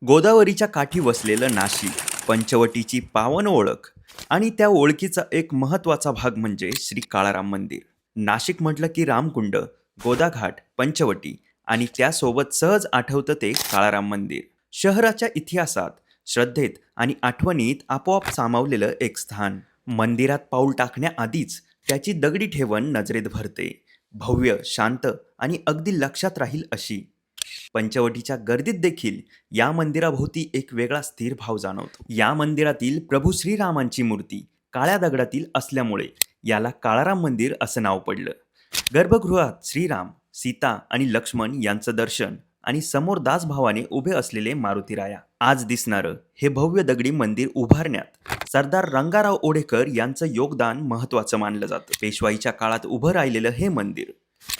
गोदावरीच्या काठी वसलेलं नाशिक, पंचवटीची पावन ओळख आणि त्या ओळखीचा एक महत्त्वाचा भाग म्हणजे श्री काळाराम मंदिर. नाशिक म्हटलं की रामकुंड, गोदाघाट, पंचवटी आणि त्यासोबत सहज आठवतं ते काळाराम मंदिर. शहराच्या इतिहासात, श्रद्धेत आणि आठवणीत आपोआप सामावलेलं एक स्थान. मंदिरात पाऊल टाकण्याआधीच त्याची दगडी ठेवण नजरेत भरते. भव्य, शांत आणि अगदी लक्षात राहील अशी. पंचवटीच्या गर्दीत देखील या मंदिराभोवती एक वेगळा स्थिर भाव जाणवतो. या मंदिरातील प्रभू श्रीरामांची मूर्ती काळ्या दगडातील असल्यामुळे याला काळाराम मंदिर असं नाव पडलं. गर्भगृहात श्रीराम, सीता आणि लक्ष्मण यांचं दर्शन आणि समोर दासभावाने उभे असलेले मारुतीराया. आज दिसणारं हे भव्य दगडी मंदिर उभारण्यात सरदार रंगाराव ओढेकर यांचं योगदान महत्त्वाचं मानलं जातं. पेशवाईच्या काळात उभं राहिलेलं हे मंदिर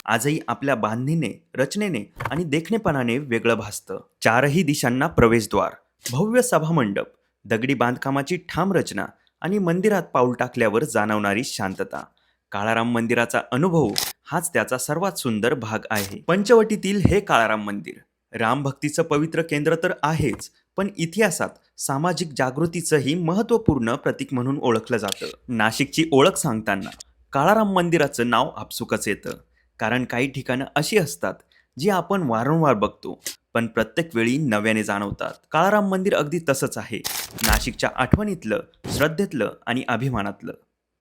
आजही आपल्या बांधणीने, रचनेने आणि देखणेपणाने वेगळं भासतं. चारही दिशांना प्रवेशद्वार, भव्य सभामंडप, दगडी बांधकामाची ठाम रचना आणि मंदिरात पाऊल टाकल्यावर जाणवणारी शांतता. काळाराम मंदिराचा अनुभव हाच त्याचा सर्वात सुंदर भाग आहे. पंचवटीतील हे काळाराम मंदिर रामभक्तीचं पवित्र केंद्र तर आहेच, पण इतिहासात सामाजिक जागृतीचंही महत्त्वपूर्ण प्रतीक म्हणून ओळखलं जातं. नाशिकची ओळख सांगताना काळाराम मंदिराचं नाव आपसुकच येतं. कारण काही ठिकाणं अशी असतात जी आपण वारंवार बघतो, पण प्रत्येक वेळी नव्याने जाणवतात. काळाराम मंदिर अगदी तसंच आहे. नाशिकच्या आठवणीतलं, श्रद्धेतलं आणि अभिमानातलं.